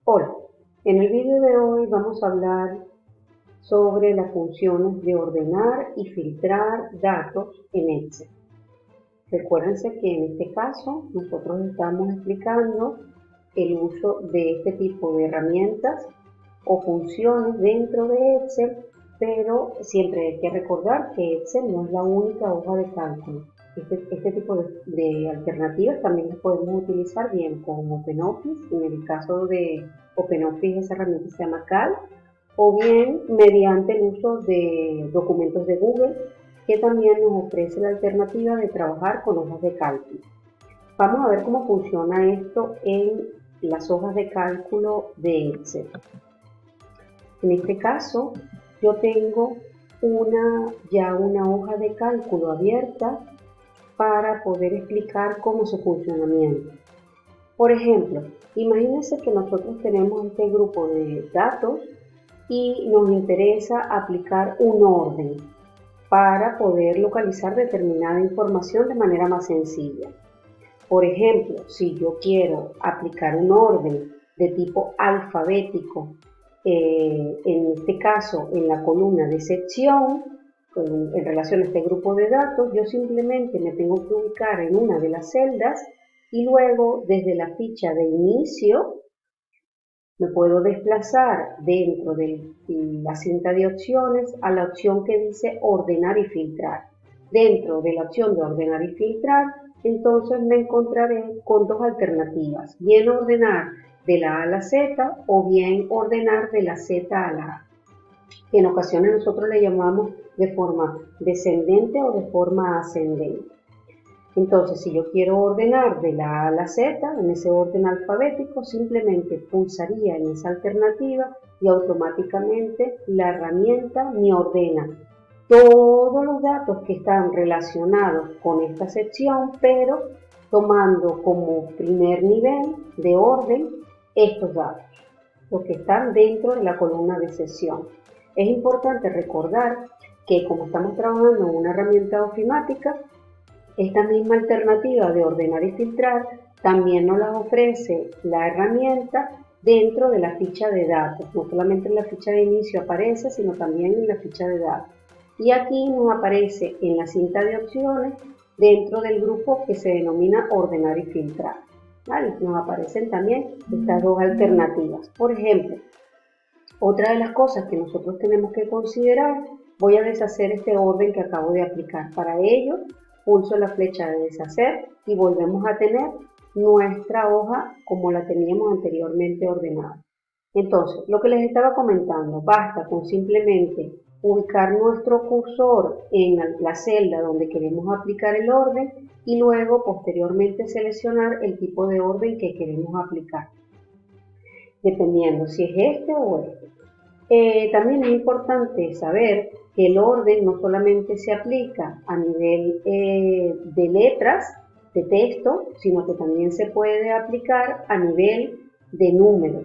Hola, en el vídeo de hoy vamos a hablar sobre las funciones de ordenar y filtrar datos en Excel. Recuérdense que en este caso nosotros estamos explicando el uso de este tipo de herramientas o funciones dentro de Excel, pero siempre hay que recordar que Excel no es la única hoja de cálculo. Este tipo de alternativas también las podemos utilizar bien con OpenOffice. En el caso de OpenOffice esa herramienta se llama Calc, o bien mediante el uso de documentos de Google, que también nos ofrece la alternativa de trabajar con hojas de cálculo. Vamos a ver cómo funciona esto en las hojas de cálculo de Excel. En este caso, yo tengo ya una hoja de cálculo abierta para poder explicar cómo es su funcionamiento. Por ejemplo, imagínense que nosotros tenemos este grupo de datos y nos interesa aplicar un orden para poder localizar determinada información de manera más sencilla. Por ejemplo, si yo quiero aplicar un orden de tipo alfabético, en este caso en la columna de sección, en relación a este grupo de datos, yo simplemente me tengo que ubicar en una de las celdas y luego desde la ficha de inicio me puedo desplazar dentro de la cinta de opciones a la opción que dice ordenar y filtrar. Dentro de la opción de ordenar y filtrar, entonces me encontraré con dos alternativas: bien ordenar de la A a la Z o bien ordenar de la Z a la A, que en ocasiones nosotros le llamamos de forma descendente o de forma ascendente. Entonces, si yo quiero ordenar de la A a la Z, en ese orden alfabético, simplemente pulsaría en esa alternativa y automáticamente la herramienta me ordena todos los datos que están relacionados con esta sección, pero tomando como primer nivel de orden estos datos, los que están dentro de la columna de sección. Es importante recordar que como estamos trabajando en una herramienta ofimática, esta misma alternativa de ordenar y filtrar también nos la ofrece la herramienta dentro de la ficha de datos. No solamente en la ficha de inicio aparece, sino también en la ficha de datos. Y aquí nos aparece en la cinta de opciones dentro del grupo que se denomina ordenar y filtrar. ¿Vale? Nos aparecen también estas dos alternativas. Por ejemplo, otra de las cosas que nosotros tenemos que considerar, voy a deshacer este orden que acabo de aplicar. Para ello, pulso la flecha de deshacer y volvemos a tener nuestra hoja como la teníamos anteriormente ordenada. Entonces, lo que les estaba comentando, basta con simplemente ubicar nuestro cursor en la celda donde queremos aplicar el orden y luego posteriormente seleccionar el tipo de orden que queremos aplicar, dependiendo si es este o este. También es importante saber que el orden no solamente se aplica a nivel de letras, de texto, sino que también se puede aplicar a nivel de números.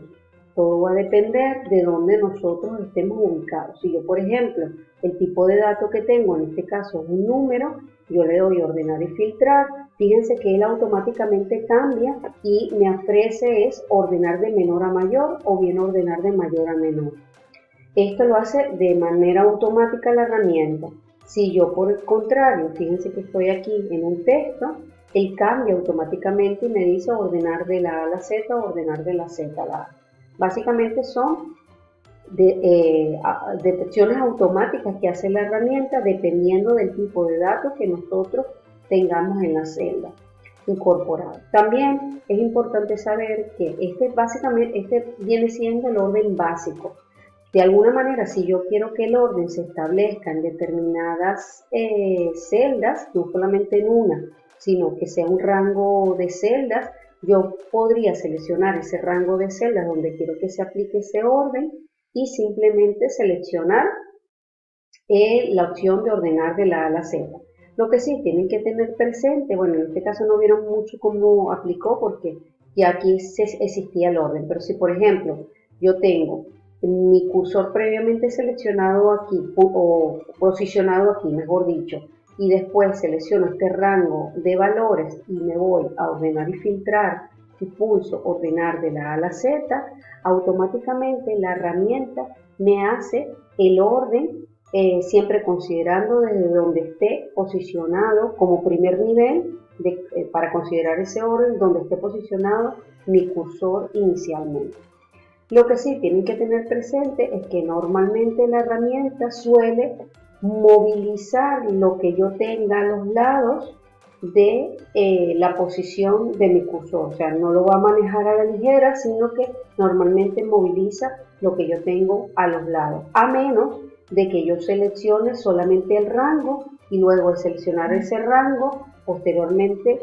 Todo va a depender de dónde nosotros estemos ubicados. Si yo, por ejemplo, el tipo de dato que tengo, en este caso es un número, yo le doy ordenar y filtrar, fíjense que él automáticamente cambia y me ofrece es ordenar de menor a mayor o bien ordenar de mayor a menor. Esto lo hace de manera automática la herramienta. Si yo por el contrario, fíjense que estoy aquí en un texto, él cambia automáticamente y me dice ordenar de la A a la Z o ordenar de la Z a la A. Básicamente son detecciones automáticas que hace la herramienta dependiendo del tipo de datos que nosotros tengamos en la celda incorporado. También es importante saber que este viene siendo el orden básico. De alguna manera, si yo quiero que el orden se establezca en determinadas celdas, no solamente en una, sino que sea un rango de celdas, yo podría seleccionar ese rango de celdas donde quiero que se aplique ese orden y simplemente seleccionar la opción de ordenar de la A a la Z. Lo que sí tienen que tener presente, bueno, en este caso no vieron mucho cómo aplicó porque ya aquí existía el orden, pero si por ejemplo yo tengo mi cursor previamente seleccionado aquí o posicionado aquí, mejor dicho, y después selecciono este rango de valores y me voy a ordenar y filtrar y pulso ordenar de la A a la Z, automáticamente la herramienta me hace el orden, siempre considerando desde donde esté posicionado como primer nivel, para considerar ese orden, donde esté posicionado mi cursor inicialmente. Lo que sí tienen que tener presente es que normalmente la herramienta suele movilizar lo que yo tenga a los lados de la posición de mi cursor, o sea, no lo va a manejar a la ligera, sino que normalmente moviliza lo que yo tengo a los lados, a menos de que yo seleccione solamente el rango y luego al seleccionar ese rango, posteriormente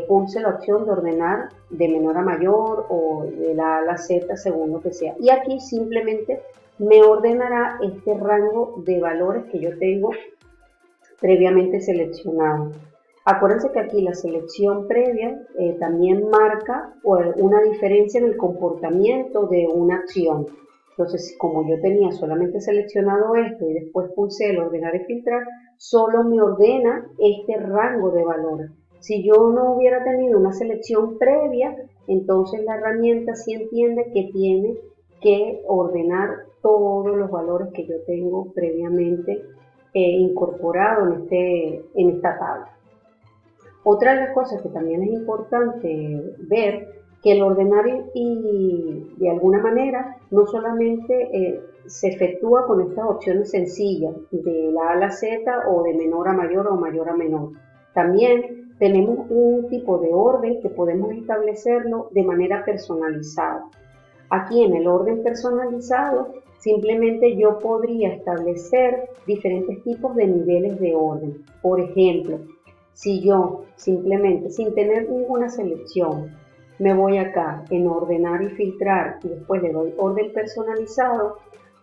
pulse la opción de ordenar de menor a mayor o de la A a la Z según lo que sea. Y aquí simplemente me ordenará este rango de valores que yo tengo previamente seleccionado. Acuérdense que aquí la selección previa también marca una diferencia en el comportamiento de una acción. Entonces, como yo tenía solamente seleccionado esto y después pulsé el ordenar y filtrar, solo me ordena este rango de valores. Si yo no hubiera tenido una selección previa, entonces la herramienta sí entiende que tiene que ordenar todos los valores que yo tengo previamente incorporado en esta tabla. Otra de las cosas que también es importante ver, que el ordenar y de alguna manera no solamente se efectúa con estas opciones sencillas de la A a la Z o de menor a mayor o mayor a menor. También tenemos un tipo de orden que podemos establecerlo de manera personalizada. Aquí en el orden personalizado, simplemente yo podría establecer diferentes tipos de niveles de orden. Por ejemplo, si yo simplemente, sin tener ninguna selección, me voy acá en ordenar y filtrar y después le doy orden personalizado,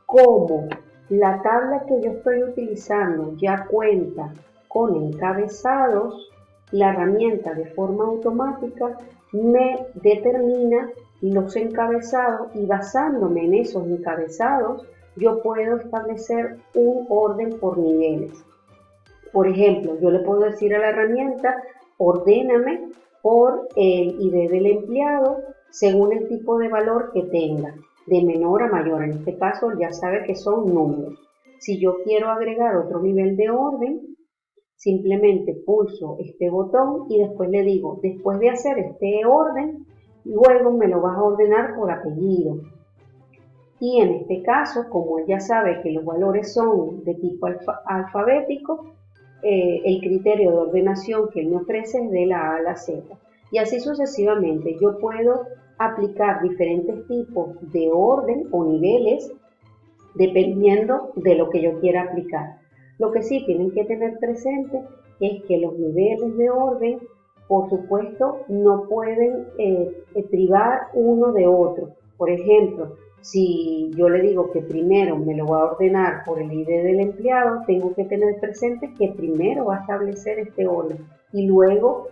como la tabla que yo estoy utilizando ya cuenta con encabezados, la herramienta de forma automática me determina los encabezados y basándome en esos encabezados yo puedo establecer un orden por niveles. Por ejemplo, yo le puedo decir a la herramienta, ordéname por el ID del empleado según el tipo de valor que tenga, de menor a mayor. En este caso ya sabe que son números. Si yo quiero agregar otro nivel de orden, simplemente pulso este botón y después le digo, después de hacer este orden, luego me lo vas a ordenar por apellido. Y en este caso, como él ya sabe que los valores son de tipo alfabético, el criterio de ordenación que él me ofrece es de la A a la Z. Y así sucesivamente yo puedo aplicar diferentes tipos de orden o niveles dependiendo de lo que yo quiera aplicar. Lo que sí tienen que tener presente es que los niveles de orden, por supuesto, no pueden privar uno de otro. Por ejemplo, si yo le digo que primero me lo va a ordenar por el ID del empleado, tengo que tener presente que primero va a establecer este orden y luego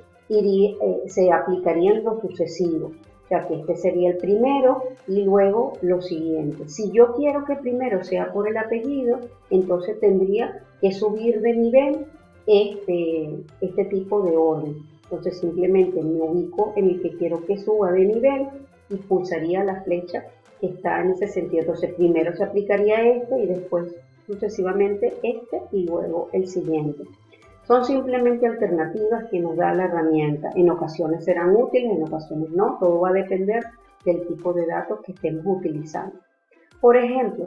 se aplicarían los sucesivos. O sea que este sería el primero y luego los siguientes. Si yo quiero que primero sea por el apellido, entonces tendría que subir de nivel este tipo de orden. Entonces simplemente me ubico en el que quiero que suba de nivel y pulsaría la flecha que está en ese sentido. Entonces primero se aplicaría este y después sucesivamente este y luego el siguiente. Son simplemente alternativas que nos da la herramienta. En ocasiones serán útiles, en ocasiones no. Todo va a depender del tipo de datos que estemos utilizando. Por ejemplo,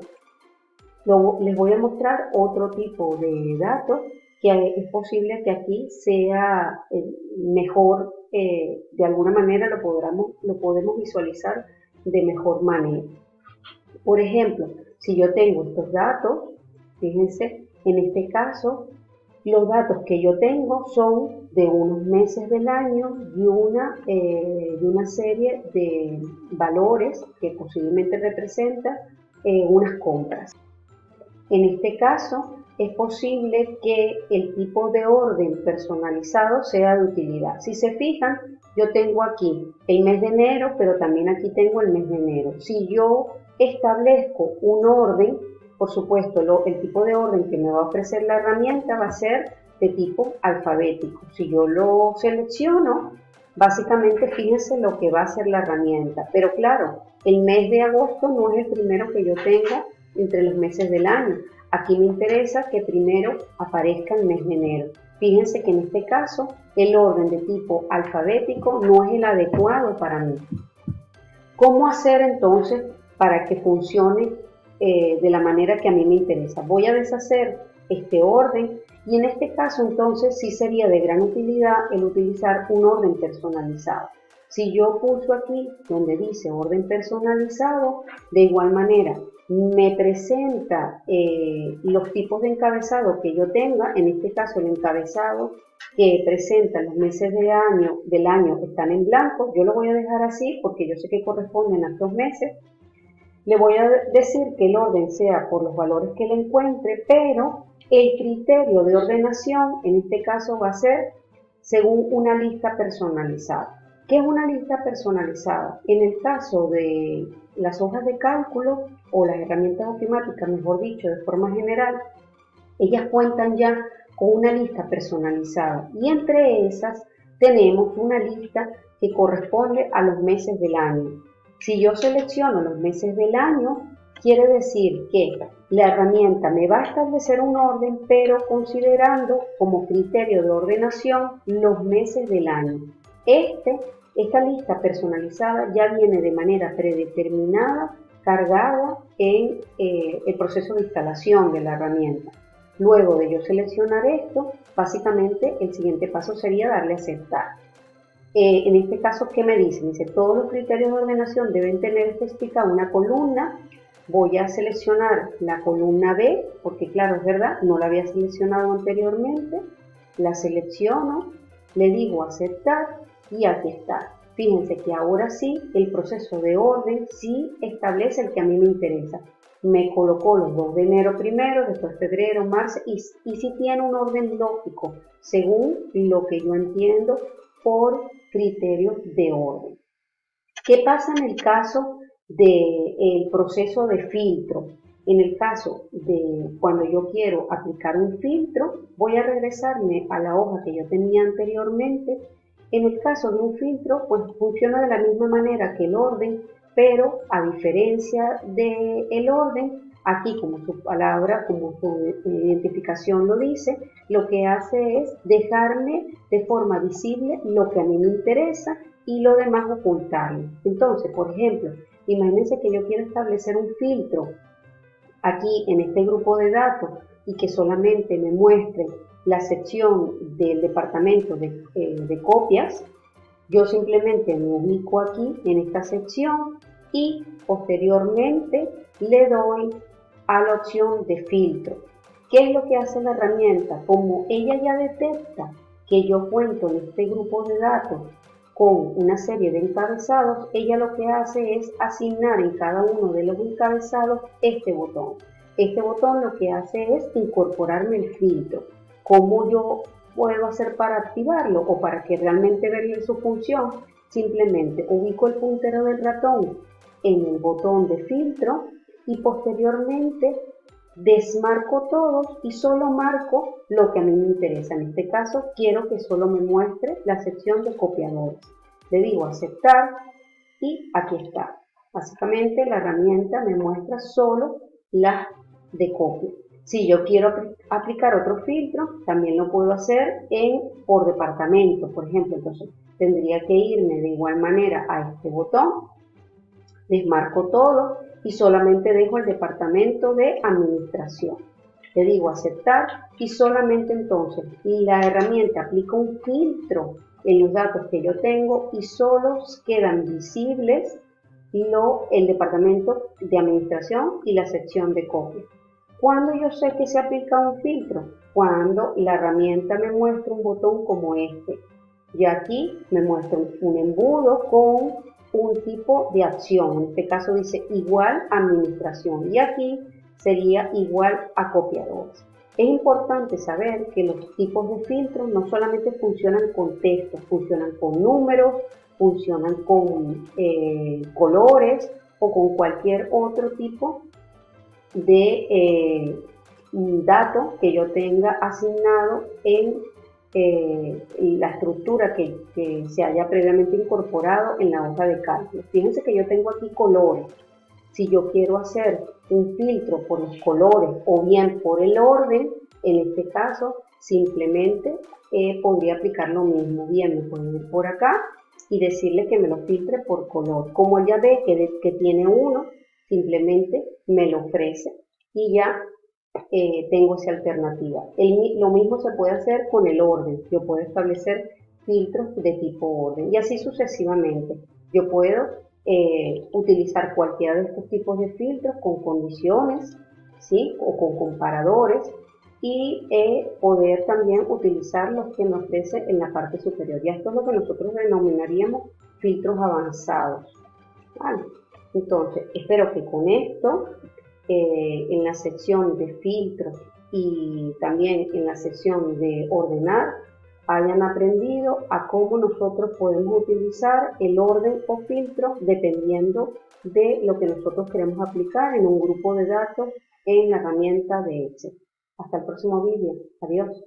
les voy a mostrar otro tipo de datos que es posible que aquí sea mejor, de alguna manera lo podemos visualizar de mejor manera. Por ejemplo, si yo tengo estos datos, fíjense, en este caso, los datos que yo tengo son de unos meses del año y una serie de valores que posiblemente representan unas compras. En este caso, es posible que el tipo de orden personalizado sea de utilidad. Si se fijan, yo tengo aquí el mes de enero, pero también aquí tengo el mes de enero. Si yo establezco un orden, por supuesto, el tipo de orden que me va a ofrecer la herramienta va a ser de tipo alfabético. Si yo lo selecciono, Básicamente, fíjense lo que va a hacer la herramienta. Pero claro, el mes de agosto no es el primero que yo tenga entre los meses del año. Aquí me interesa que primero aparezca el mes de enero. Fíjense que en este caso el orden de tipo alfabético no es el adecuado para mí. ¿Cómo hacer entonces para que funcione de la manera que a mí me interesa? Voy a deshacer este orden y en este caso entonces sí sería de gran utilidad el utilizar un orden personalizado. Si yo pulso aquí donde dice orden personalizado, de igual manera me presenta los tipos de encabezado que yo tenga, en este caso el encabezado que presenta los meses del año están en blanco, yo lo voy a dejar así porque yo sé que corresponden a estos meses. Le voy a decir que el orden sea por los valores que le encuentre, pero el criterio de ordenación en este caso va a ser según una lista personalizada. ¿Qué es una lista personalizada? En el caso de las hojas de cálculo o las herramientas ofimáticas, mejor dicho, de forma general, ellas cuentan ya con una lista personalizada y entre esas tenemos una lista que corresponde a los meses del año. Si yo selecciono los meses del año, quiere decir que la herramienta me va a establecer un orden, pero considerando como criterio de ordenación los meses del año. Esta lista personalizada ya viene de manera predeterminada, cargada en el proceso de instalación de la herramienta. Luego de yo seleccionar esto, básicamente el siguiente paso sería darle a aceptar. En este caso, ¿qué me dice? Dice, todos los criterios de ordenación deben tener especificada una columna. Voy a seleccionar la columna B, porque claro, es verdad, no la había seleccionado anteriormente. La selecciono, le digo aceptar y aquí está. Fíjense que ahora sí, el proceso de orden sí establece el que a mí me interesa. Me colocó los 2 de enero primero, después febrero, marzo, y sí tiene un orden lógico, según lo que yo entiendo por criterios de orden. ¿Qué pasa en el caso del proceso de filtro? En el caso de cuando yo quiero aplicar un filtro, voy a regresarme a la hoja que yo tenía anteriormente. En el caso de un filtro, pues funciona de la misma manera que el orden, pero a diferencia del orden, aquí como su palabra, como su identificación lo dice, lo que hace es dejarme de forma visible lo que a mí me interesa y lo demás ocultarlo. Entonces, por ejemplo, imagínense que yo quiero establecer un filtro aquí en este grupo de datos y que solamente me muestre la sección del departamento de copias. Yo simplemente me ubico aquí en esta sección y posteriormente le doy a la opción de filtro. ¿Qué es lo que hace la herramienta? Como ella ya detecta que yo cuento en este grupo de datos con una serie de encabezados, ella lo que hace es asignar en cada uno de los encabezados este botón. Este botón lo que hace es incorporarme el filtro. ¿Cómo yo puedo hacer para activarlo o para que realmente vea su función? Simplemente ubico el puntero del ratón en el botón de filtro y posteriormente desmarco todos y solo marco lo que a mí me interesa. En este caso quiero que solo me muestre la sección de copiadores. Le digo aceptar y aquí está. Básicamente la herramienta me muestra solo las de copia. Si yo quiero aplicar otro filtro, también lo puedo hacer por departamento, por ejemplo. Entonces tendría que irme de igual manera a este botón, desmarco todo y solamente dejo el departamento de administración. Le digo aceptar y solamente entonces la herramienta aplica un filtro en los datos que yo tengo y solo quedan visibles el departamento de administración y la sección de copia. ¿Cuándo yo sé que se aplica un filtro? Cuando la herramienta me muestra un botón como este. Y aquí me muestra un embudo con un tipo de acción. En este caso dice igual a administración y aquí sería igual a copiadores. Es importante saber que los tipos de filtros no solamente funcionan con textos, funcionan con números, funcionan con colores o con cualquier otro tipo de dato que yo tenga asignado en la estructura que se haya previamente incorporado en la hoja de cálculo. Fíjense que yo tengo aquí colores. Si yo quiero hacer un filtro por los colores o bien por el orden, en este caso simplemente podría aplicar lo mismo. Bien, me pueden ir por acá y decirle que me lo filtre por color. Como ya ve que tiene uno, simplemente me lo ofrece y ya tengo esa alternativa. Lo mismo se puede hacer con el orden. Yo puedo establecer filtros de tipo orden y así sucesivamente. Yo puedo utilizar cualquiera de estos tipos de filtros con condiciones, ¿sí? O con comparadores y poder también utilizar los que me ofrece en la parte superior. Y esto es lo que nosotros denominaríamos filtros avanzados. ¿Vale? Entonces, espero que con esto, en la sección de filtros y también en la sección de ordenar, hayan aprendido a cómo nosotros podemos utilizar el orden o filtro dependiendo de lo que nosotros queremos aplicar en un grupo de datos en la herramienta de Excel. Hasta el próximo vídeo. Adiós.